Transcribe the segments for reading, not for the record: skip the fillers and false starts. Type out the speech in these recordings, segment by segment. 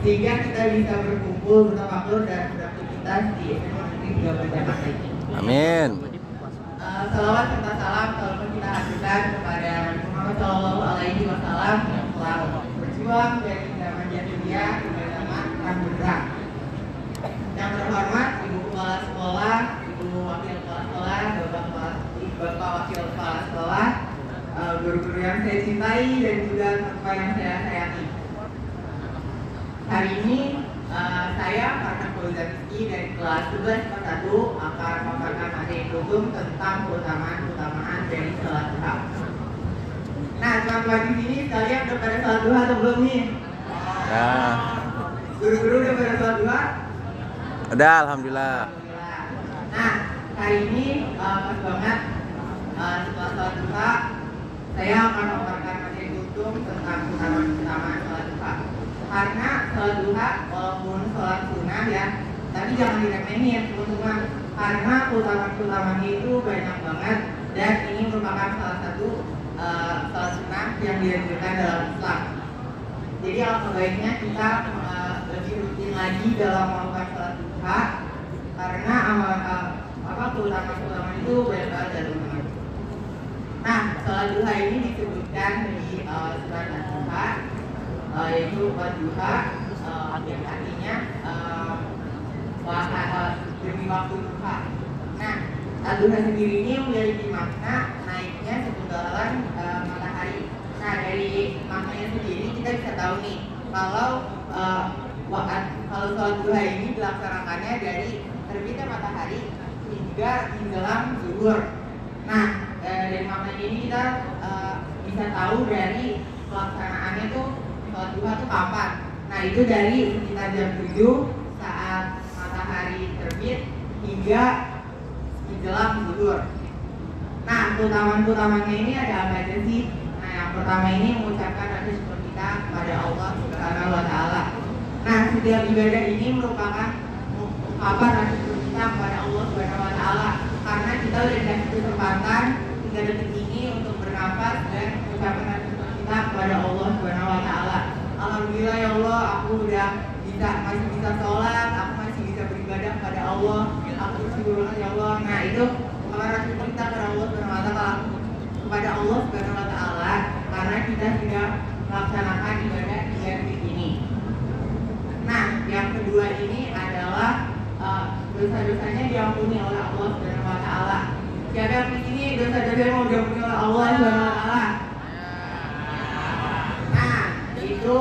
sehingga kita bisa berkumpul bertafakur dan beraktivitas di SMA Negeri 3 Jakarta ini. Amin. Salawat serta salam selalu kita haturkan kepada Nabi Muhammad SAW yang telah berjuang dari zaman jahiliyah hingga zaman terang benderang. Yang terhormat Ibu Kepala Sekolah, Ibu Wakil Kepala Sekolah, Bapak Wakil Kepala Sekolah, guru-guru yang saya cintai dan juga siswa yang saya sayangi. Hari ini saya Farhan Fauzan Rizky dari kelas 11 1 akan memaparkan materi hukum tentang keutamaan dari sholat duha. Nah, teman-teman di sini sekalian udah pada sholat duha atau belum nih? Ya. Guru-guru udah pada sholat duha? Udah, alhamdulillah. Nah, hari ini pas banget setelah sholat duha saya akan memaparkan materi hukum tentang keutamaan sholat duha. Karena sholat duha walaupun sholat sunnah ya, tapi jangan diremehin teman-teman, karena keutamaan itu banyak banget dan ini merupakan salah satu sholat sunnah yang dianjurkan dalam Islam. Jadi alangkah baiknya kita lebih rutin lagi dalam melakukan sholat duha, karena keutamaan itu banyak banget ya teman-teman. Nah, sholat duha ini disebutkan di surat Al-Duha, yaitu wadduha, yang artinya demi waktu duha. Nah, Al-Duha sendiri ini memiliki makna naiknya sebulan matahari. Nah, dari maknanya sendiri kita bisa tahu nih kalau sholat duha ini dilaksanakannya dari terbitnya matahari hingga menjelang zuhur. Nah, dari maknanya ini kita bisa tahu dari pelaksanaannya tuh sholat duha itu kapan. Nah, itu dari sekitar jam 7 saat matahari terbit hingga menjelang zuhur. Nah, keutamaan-utamanya ini ada apa aja sih? Nah, yang pertama ini mengucapkan rasa syukur kita kepada Allah Subhanahu wa Ta'ala. Nah, setiap ibadah ini merupakan ungkapan rasa syukur kita kepada Allah Subhanahu wa Ta'ala, karena kita udah dikasih kesempatan hingga detik ini untuk bernafas dan mengucapkan rasa syukur kita kepada Allah Subhanahu wa Ta'ala. Alhamdulillah ya Allah, aku udah masih bisa sholat, aku masih bisa beribadah kepada Allah, aku bersyukur banget ya Allah. Nah, itu rasa syukur kita kepada Allah Subhanahu wa Ta'ala, karena kita sudah melaksanakan ibadah di detik ini. Nah, yang kedua ini adalah dosa-dosanya diampuni oleh Allah Subhanahu wa Ta'ala. Siapa yang di sini dosa-dosanya mau diampuni oleh Allah Subhanahu wa Ta'ala? Nah, itu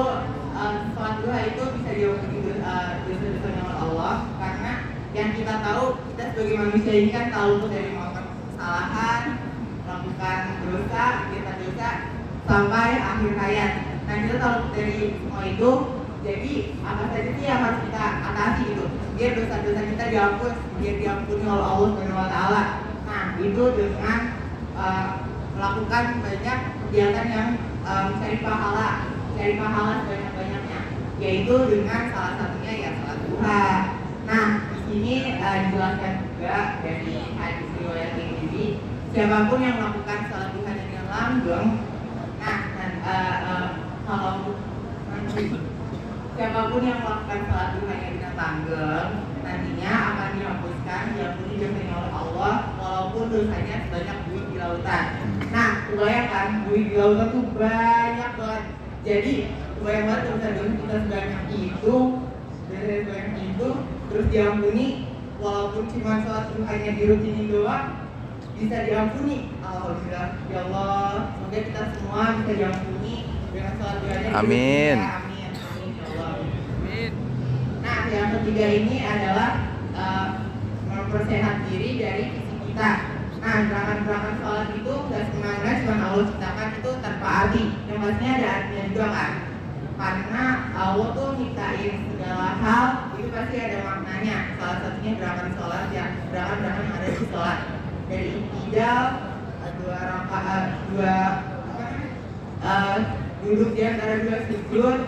sholat duha itu bisa diampuni dosa-dosanya oleh Allah, karena yang kita tahu, kita sebagai manusia ini kan tahu dari melakukan kesalahan, melakukan dosa sampai akhir hayat. Nah, kita tahu dari semua itu, jadi apa saja sih yang harus kita atasi gitu biar dosa-dosa kita diampuni oleh Allah Subhanahu wa Ta'ala. Nah, itu dengan melakukan banyak kegiatan yang mencari pahala sebanyak-banyaknya, yaitu dengan salah satunya ya sholat duha. Nah, di sini dijelaskan juga dari hadis riwayat Tirmidzi, siapapun yang melakukan sholat duha dengan langgeng, siapapun yang melakukan sholat duha dengan langgeng nantinya akan diampuni dosanya oleh Allah, walaupun dosanya sebanyak buih di lautan. Nah, kebayangkan buih di lautan tuh banyak banget. Jadi kebayang banget dosa-dosa kita sebanyak itu, terus diampuni, walaupun cuma sholat duhanya dirutinin doang, bisa diampuni. Alhamdulillah ya Allah, semoga kita semua bisa diampuni dengan sholat duhanya. Amin. Amin ya Allah. Nah, yang ketiga ini adalah mempersehat diri dari fisik kita. Nah, gerakan-gerakan sholat itu nggak sebenarnya cuma Allah ciptakan itu tanpa arti, yang pastinya ada artinya juga kan, karena Allah tuh nyiptain segala hal itu pasti ada maknanya. Salah satunya gerakan sholat, ya gerakan-gerakan yang ada di sholat, dari iktidal, duduk di antara dua sujud,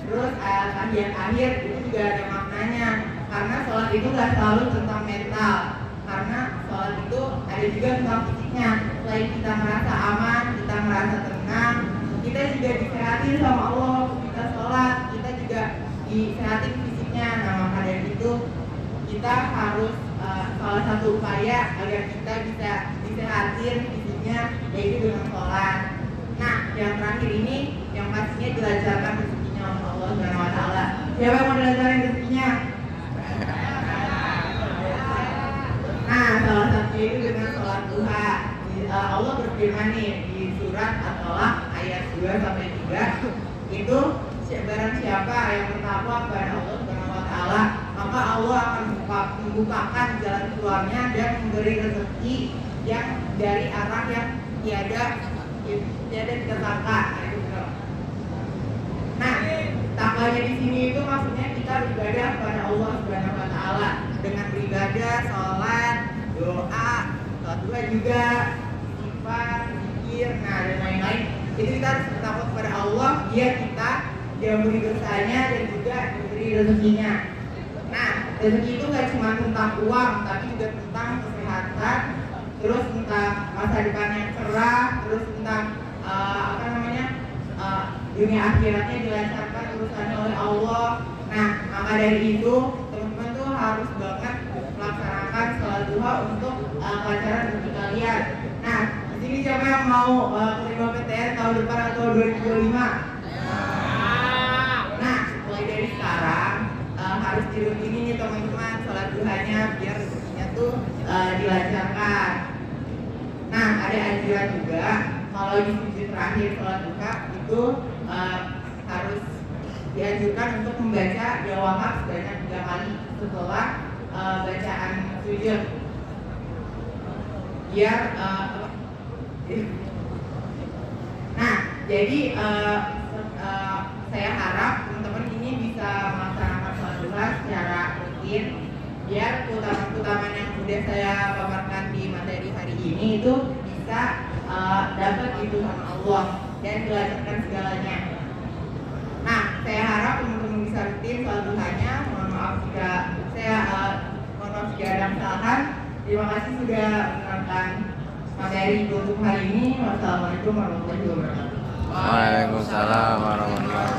terus tahiyat akhir itu juga ada maknanya, karena sholat itu nggak selalu tentang mental, karena sholat itu ada juga tentang fisiknya. Selain kita merasa aman, kita merasa tenang, kita juga disehatin sama Allah. Kita sholat, kita juga disehatin fisiknya. Nah, maka dari itu kita harus salah satu upaya agar kita bisa disehatin fisiknya yaitu dengan sholat. Nah, yang terakhir ini yang pastinya dilancarkan rezekinya oleh Allah Subhanahu wa taala. Siapa yang mau dilancarkan rezekinya? Nah, salah satunya itu dengan sholat duha. Allah berfirman nih di surat At-Tolak ayat 2 sampai 3 itu barang siapa yang bertakwa kepada Allah Subhanahu wa taala, maka Allah akan membukakan jalan keluarnya dan memberi rezeki yang dari arah yang tiada kita sangka. Nah, takwanya di sini itu maksudnya kita beribadah kepada Allah Subhanahu wa taala dengan beribadah, sholat, doa, sholat duha juga, istighfar, zikir, nah dan lain-lain. Jadi kita harus bertakwa kepada Allah biar kita diampuni dosanya dan juga diberi rezekinya. Nah, rezeki itu gak cuma tentang uang, tapi juga tentang kesehatan, terus tentang masa depan yang cerah, terus tentang dunia akhiratnya dilancarkan urusannya oleh Allah. Nah, maka dari itu teman-teman tuh harus banget melaksanakan sholat duha untuk kelancaran rezeki kalian. Nah, di sini siapa yang mau terima PTN tahun depan atau 2025? Nah, mulai dari sekarang harus dirutinin nih teman-teman sholat duhanya biar rezekinya tuh dilancarkan. Nah, ada anjuran juga kalau di sujud terakhir sholat duha itu harus dianjurkan untuk membaca doa wakaf sebanyak 3 kali setelah bacaan sujud biar nah jadi saya harap teman-teman ini bisa melaksanakan sholat duha secara rutin biar keutamaan yang sudah saya paparkan di materi hari ini itu bisa dapat itu sama Allah dan dilancarkan segalanya. Nah, saya harap teman-teman bisa rutin sholat duhanya. Mohon maaf jika ada kesalahan. Terima kasih sudah menonton materi untuk hari ini. Wassalamualaikum warahmatullahi wabarakatuh. Waalaikumsalam warahmatullahi wabarakatuh.